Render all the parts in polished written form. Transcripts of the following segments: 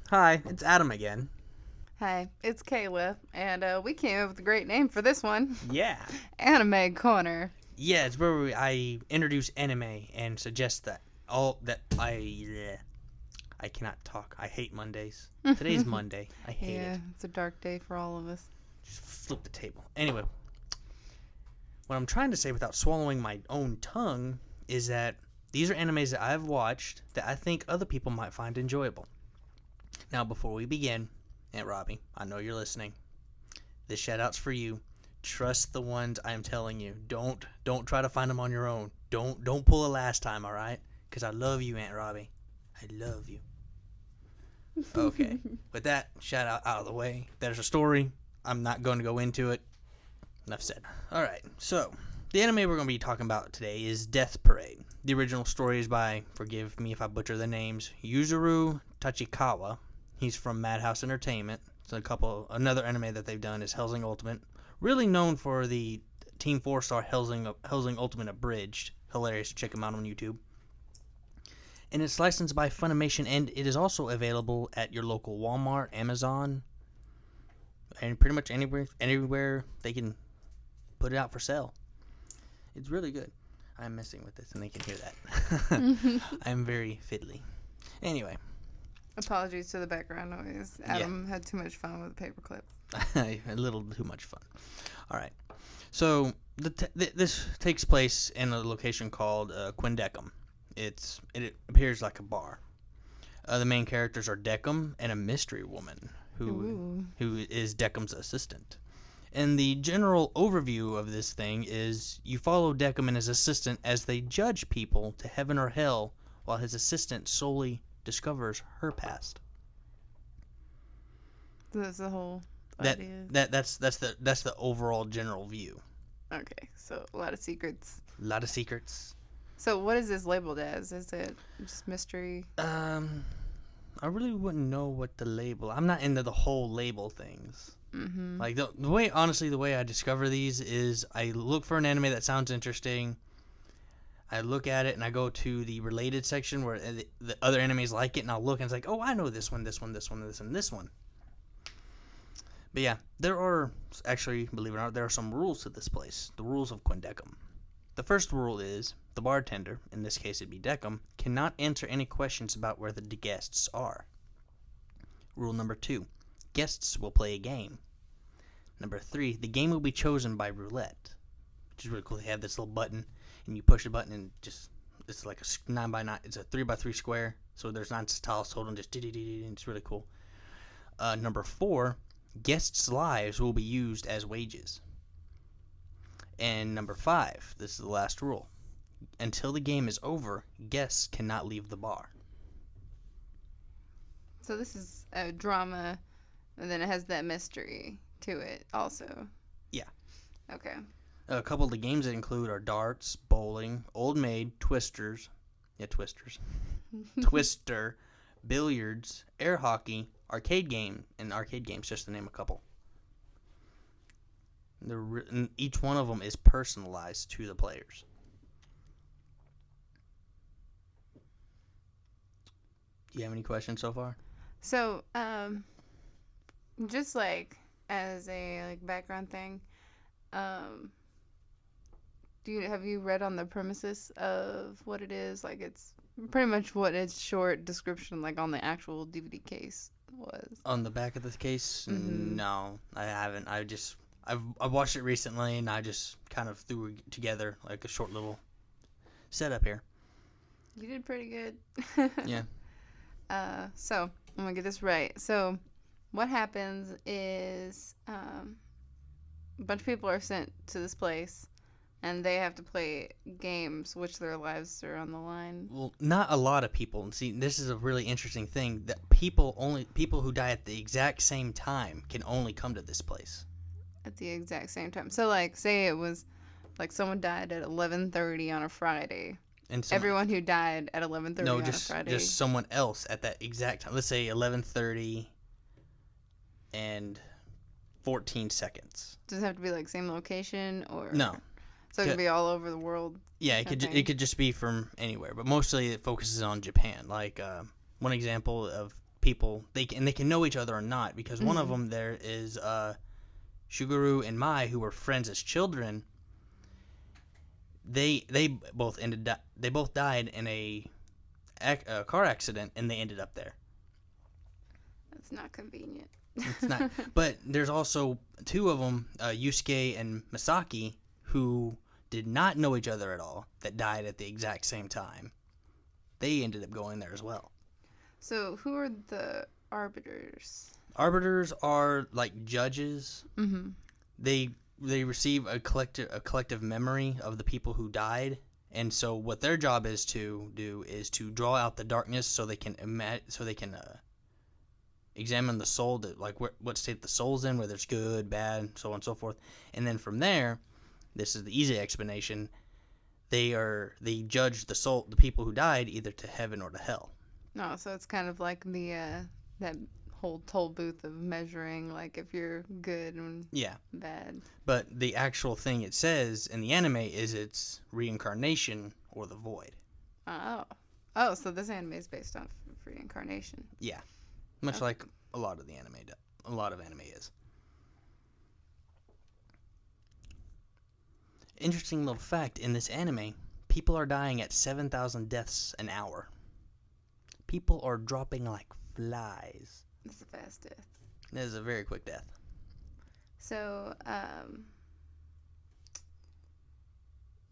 Hi, it's Adam again. Hi, it's Kayla, and we came up with a great name for this one. Yeah. Anime Corner. Yeah, it's where I introduce anime and suggest that I cannot talk. I hate Mondays. Today's Monday. I hate Yeah, it. it's a dark day for all of us. Just flip the table. Anyway, what I'm trying to say without swallowing my own tongue is that these are animes that I've watched that I think other people might find enjoyable. Now, before we begin, Aunt Robbie, I know you're listening. This shout out's for you. Trust the ones I'm telling you. Don't try to find them on your own. Don't pull a last time, all right? Because I love you, Aunt Robbie. I love you. Okay. With that shout out of the way, there's a story. I'm not going to go into it. Enough said. All right. So the anime we're going to be talking about today is Death Parade. The original story is by, forgive me if I butcher the names, Yuzuru Tachikawa. He's from Madhouse Entertainment. So another anime that they've done is Hellsing Ultimate. Really known for the Team 4-star Hellsing Ultimate Abridged. Hilarious. Check him out on YouTube. And it's licensed by Funimation, and it is also available at your local Walmart, Amazon, and pretty much anywhere they can put it out for sale. It's really good. I'm messing with this, and they can hear that. I'm very fiddly. Anyway. Apologies to the background noise. Adam had too much fun with a paperclip. A little too much fun. All right. So this takes place in a location called Quindecum. It appears like a bar. The main characters are Decum and a mystery woman who is Decum's assistant. And the general overview of this thing is you follow Decum and his assistant as they judge people to heaven or hell while his assistant solely discovers her past. So that's the whole idea. That's the overall general view. Okay, so a lot of secrets. A lot of secrets. So what is this labeled as? Is it just mystery? I really wouldn't know what the label. I'm not into the whole label things. Mm-hmm. Like the way I discover these is I look for an anime that sounds interesting. I look at it and I go to the related section where the other animes like it, and I'll look and it's like, oh, I know this one, this one, this one, this one, this one. But yeah, there are actually, believe it or not, there are some rules to this place. The rules of Quindecum. The first rule is the bartender, in this case it'd be Decum, cannot answer any questions about where the guests are. Rule number 2, guests will play a game. Number 3, the game will be chosen by roulette, which is really cool. They have this little button, and you push a button, and it's like a 9x9. It's a 3x3 square, so there's 9 tiles total, and just and it's really cool. Number 4, guests' lives will be used as wages. And number 5, this is the last rule. Until the game is over, guests cannot leave the bar. So this is a drama, and then it has that mystery to it also. Yeah. Okay. A couple of the games that include are darts, bowling, old maid, twisters, twister, billiards, air hockey, arcade games, just to name a couple. Each one of them is personalized to the players. Do you have any questions so far? So, just like as a background thing, have you read on the premises of what it is? Like, it's pretty much what its short description, like on the actual DVD case, was. On the back of the case, No, I haven't. I've watched it recently, and I just kind of threw together like a short little setup here. You did pretty good. Yeah. So I'm gonna get this right. So, what happens is a bunch of people are sent to this place, and they have to play games, which their lives are on the line. Well, not a lot of people. And see, this is a really interesting thing that people who die at the exact same time can only come to this place. At the exact same time. So, like, say it was like someone died at 11:30 on a Friday. And everyone who died at 11:30 on a Friday. No, just someone else at that exact time. Let's say 11:30 and 14 seconds. Does it have to be like same location or no? So it could be all over the world. Yeah, it could just be from anywhere, but mostly it focuses on Japan. Like one example of people they can know each other or not, because one of them there is Shuguru and Mai, who were friends as children. They both died in a car accident, and they ended up there. That's not convenient. It's not. But there's also two of them, Yusuke and Misaki, who did not know each other at all, that died at the exact same time. They ended up going there as well. So who are the arbiters? Arbiters are like judges. Mm-hmm. They receive a collective memory of the people who died, and so what their job is to do is to draw out the darkness, so they can examine the soul, to like what state the soul's in, whether it's good, bad, so on and so forth. And then from there, this is the easy explanation. They judge the people who died, either to heaven or to hell. Oh, so it's kind of like the that whole toll booth of measuring, like if you're good and bad. But the actual thing it says in the anime is it's reincarnation or the void. Oh, so this anime is based on reincarnation. Yeah, much like a lot of anime is. Interesting little fact, in this anime, people are dying at 7,000 deaths an hour. People are dropping like flies. It's a fast death. It is a very quick death. So,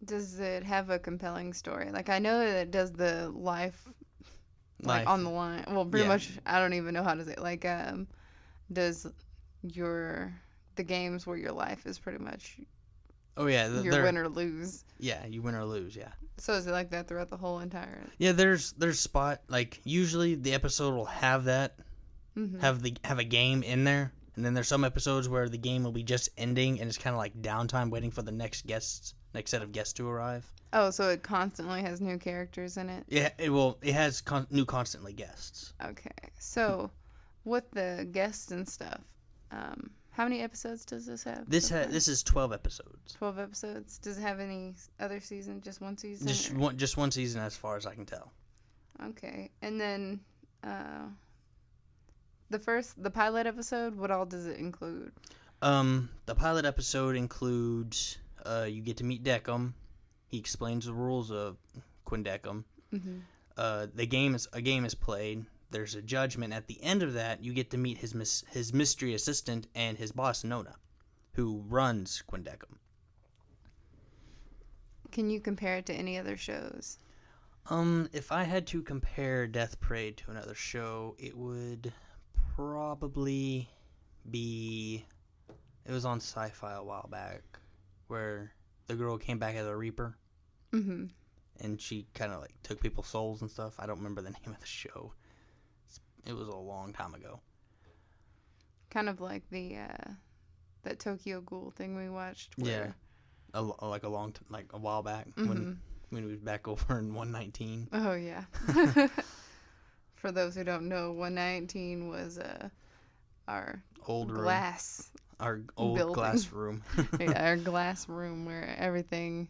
does it have a compelling story? Like, I know that it does the life on the line. Well, pretty much, I don't even know how to say it. Like, does the games where your life is pretty much your win or lose? Yeah, you win or lose, yeah. So is it like that throughout the whole entire... Yeah, there's spot, like, usually the episode will have that, have a game in there, and then there's some episodes where the game will be just ending, and it's kind of like downtime waiting for the next set of guests to arrive. Oh, so it constantly has new characters in it? Yeah, it has new constantly guests. Okay, so with the guests and stuff, how many episodes does this have? This is 12 episodes. 12 episodes. Does it have any other season? Just one season? Just one season, as far as I can tell. Okay, and then the pilot episode. What all does it include? The pilot episode includes you get to meet Decum. He explains the rules of Quindecum. Mm-hmm. A game is played. There's a judgment. At the end of that, you get to meet his mystery assistant and his boss, Nona, who runs Quindecum. Can you compare it to any other shows? If I had to compare Death Parade to another show, it would probably be... It was on Sci-Fi a while back, where the girl came back as a Reaper. Mm-hmm. And she kind of like took people's souls and stuff. I don't remember the name of the show. It was a long time ago. Kind of like that Tokyo Ghoul thing we watched. Where... Yeah, like a while back when we was back over in 119. Oh yeah. For those who don't know, 119 was our old glass. Our old building. Glass room. Yeah, our glass room where everything.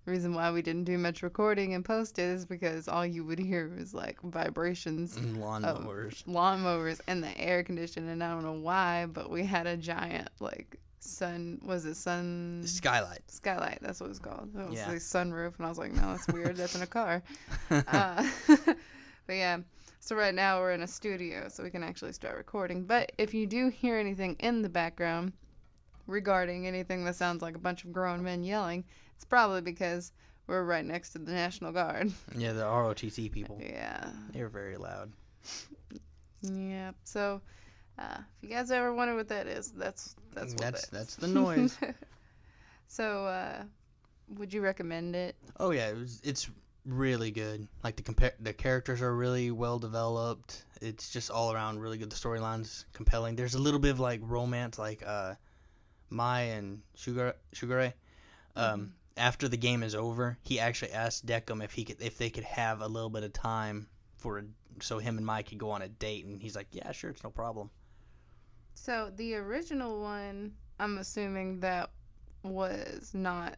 The reason why we didn't do much recording and post it is because all you would hear was like vibrations and lawnmowers and the air conditioning. And I don't know why, but we had a giant like skylight. That's what it's called. It was the sunroof, and I was like, no, that's weird. That's in a car. But yeah, so right now we're in a studio, so we can actually start recording. But if you do hear anything in the background regarding anything that sounds like a bunch of grown men yelling, it's probably because we're right next to the National Guard. Yeah, the ROTC people. Yeah. They're very loud. Yeah. So, if you guys ever wonder what that is, that's that's the noise. So, would you recommend it? Oh yeah, it's really good. Like the characters are really well developed. It's just all around really good. The storyline's compelling. There's a little bit of like romance, like Mai and Shugure. After the game is over, he actually asked Decum if they could have a little bit of time so him and Mai could go on a date, and he's like, yeah, sure, it's no problem. So the original one, I'm assuming that was not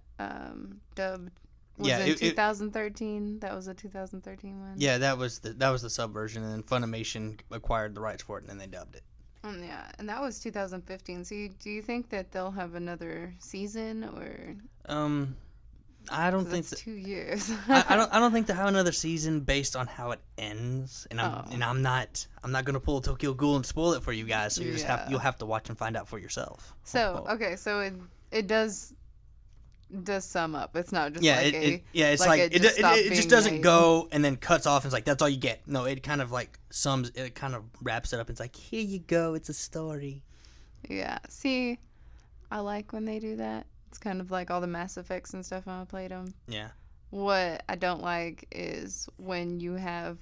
dubbed Was Yeah, in 2013. That was a 2013 one. Yeah, that was the sub version, and then Funimation acquired the rights for it, and then they dubbed it. Yeah, and that was 2015. So do you think that they'll have another season, or I don't 'cause think that's that. 2 years? I don't think they'll have another season based on how it ends, and I'm not gonna pull a Tokyo Ghoul and spoil it for you guys. So you'll have to watch and find out for yourself. So okay, so it does sum up. It's not just it's like like it just stopped it just being doesn't made. go and then cuts off and it's like that's all you get. No, it kind of like it kind of wraps it up. And it's like here you go, it's a story. Yeah. See, I like when they do that. It's kind of like all the Mass Effects and stuff when I played them. Yeah. What I don't like is when you have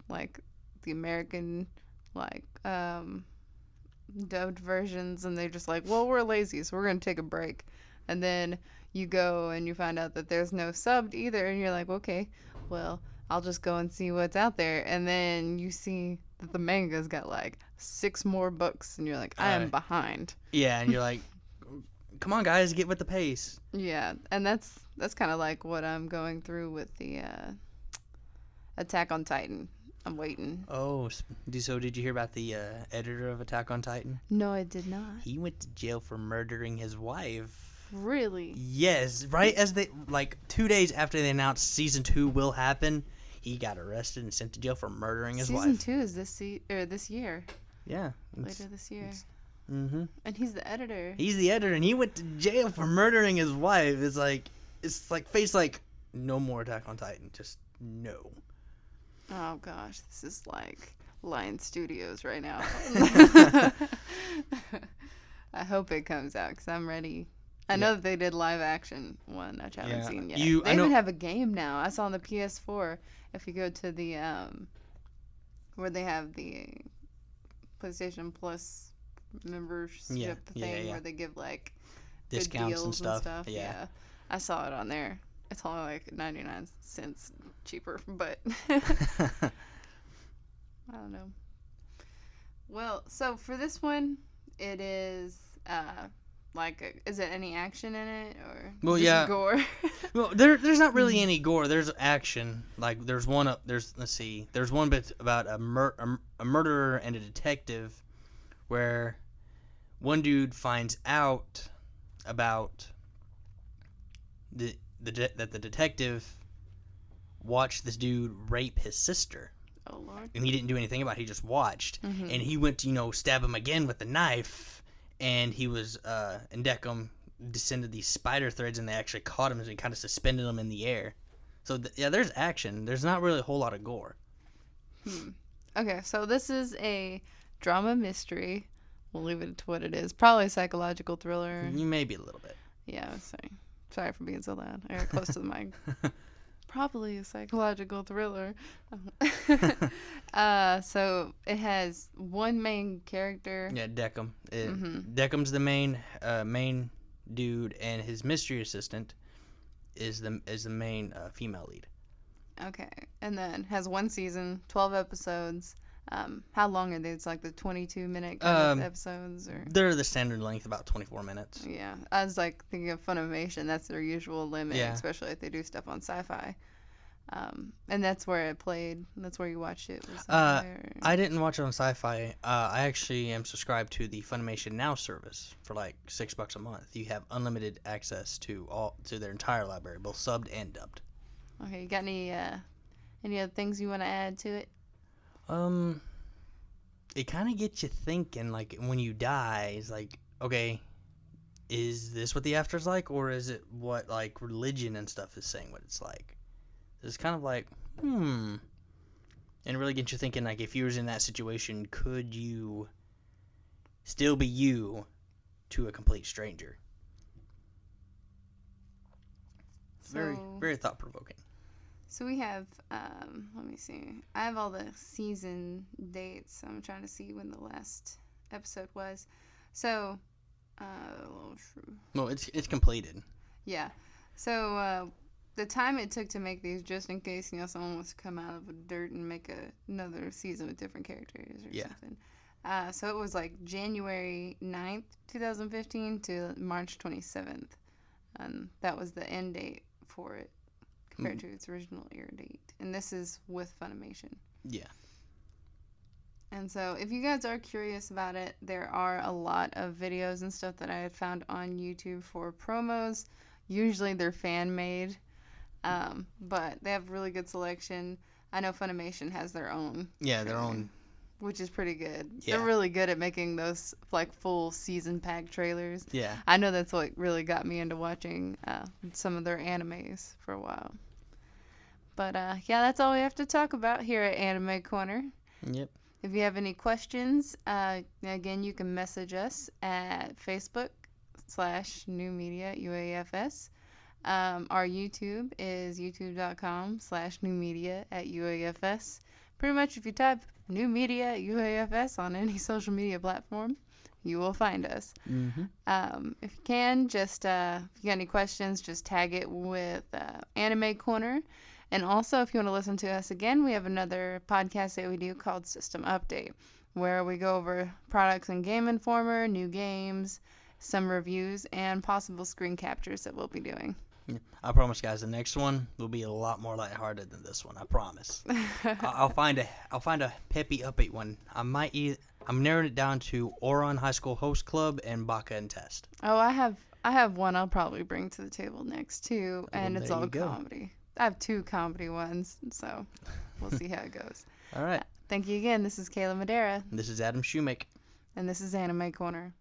like the American like dubbed versions and they're just like, well, we're lazy, so we're gonna take a break, and then you go and you find out that there's no subbed either, and you're like, okay, well, I'll just go and see what's out there, and then you see that the manga's got like 6 more books, and you're like, I am behind. Yeah, and you're like, come on, guys, get with the pace. Yeah, and that's kind of like what I'm going through with the Attack on Titan. I'm waiting. Oh, so did you hear about the editor of Attack on Titan? No, I did not. He went to jail for murdering his wife. Really? Yes, right as 2 days after they announced season 2 will happen, he got arrested and sent to jail for murdering his wife. Season 2 is this year. Yeah, Later this year. Mm-hmm. And he's the editor. He's the editor, and he went to jail for murdering his wife. It's like face like no more Attack on Titan. Just no. Oh gosh, this is like Lion Studios right now. I hope it comes out because I'm ready. I know that they did live action one, which I haven't seen yet. They even have a game now. I saw on the PS4. If you go to the where they have the PlayStation Plus membership thing where they give like discounts and stuff. Yeah, I saw it on there. It's only like 99 cents cheaper, but I don't know. Well, so for this one, it is is it any action in it or just gore? Well, there's not really any gore. There's action. Like there's one bit about a murderer and a detective, where one dude finds out about that the detective watched this dude rape his sister. Oh Lord! And he didn't do anything about it. He just watched, Mm-hmm. and he went to stab him again with the knife, and he was and Deckham descended these spider threads, and they actually caught him and kind of suspended him in the air. So there's action. There's not really a whole lot of gore. Okay, so this is a drama mystery. We'll leave it to what it is. Probably a psychological thriller. Maybe a little bit. Yeah, sorry for being so loud. I got close to the mic. Probably a psychological thriller. So it has one main character. Yeah, Deckham. Deckham's the main dude, and his mystery assistant is the main female lead. Okay, and then has one season, 12 episodes. How long are they? It's like the 22-minute kind of episodes, or they're the standard length, about 24 minutes. Yeah, I was like thinking of Funimation. That's their usual limit, Yeah. especially if they do stuff on Sci-Fi. And that's where it played. That's where you watched it. Was I didn't watch it on Sci-Fi. I actually am subscribed to the Funimation Now service for like $6 a month. You have unlimited access to their entire library, both subbed and dubbed. Okay, you got any other things you want to add to it? It kind of gets you thinking, like, when you die, it's like, okay, is this what the after's like, or is it what, like, religion and stuff is saying what it's like? It's kind of like, and it really gets you thinking, like, if you was in that situation, could you still be you to a complete stranger? Very, very thought-provoking. So we have, let me see. I have all the season dates. I'm trying to see when the last episode was. So, well, it's completed. Yeah. So, the time it took to make these, just in case, someone wants to come out of the dirt and make another season with different characters or something. So it was like January 9th, 2015 to March 27th. And that was the end date for it. compared to its original air date. And this is with Funimation. Yeah. And so if you guys are curious about it, there are a lot of videos and stuff that I had found on YouTube for promos. Usually they're fan-made, but they have really good selection. I know Funimation has their own. Yeah, their own. Which is pretty good. Yeah. They're really good at making those like full season pack trailers. Yeah. I know that's what really got me into watching some of their animes for a while. But yeah, that's all we have to talk about here at Anime Corner. Yep. If you have any questions, again, you can message us at Facebook/New Media UAFS. Our YouTube is youtube.com/New Media at UAFS. Pretty much if you type New Media UAFS on any social media platform, you will find us. Mm-hmm. If you can, just if you got any questions, just tag it with Anime Corner. And also, if you want to listen to us again, we have another podcast that we do called System Update, where we go over products in Game Informer, new games, some reviews, and possible screen captures that we'll be doing. Yeah. I promise, guys, the next one will be a lot more lighthearted than this one. I promise. I'll find a peppy upbeat one. I'm narrowing it down to Oron High School Host Club and Baka and Test. Oh, I have one I'll probably bring to the table next too, and it's all comedy. I have 2 comedy ones, so we'll see how it goes. All right. Thank you again. This is Kayla Madera. This is Adam Shoemake. And this is Anime Corner.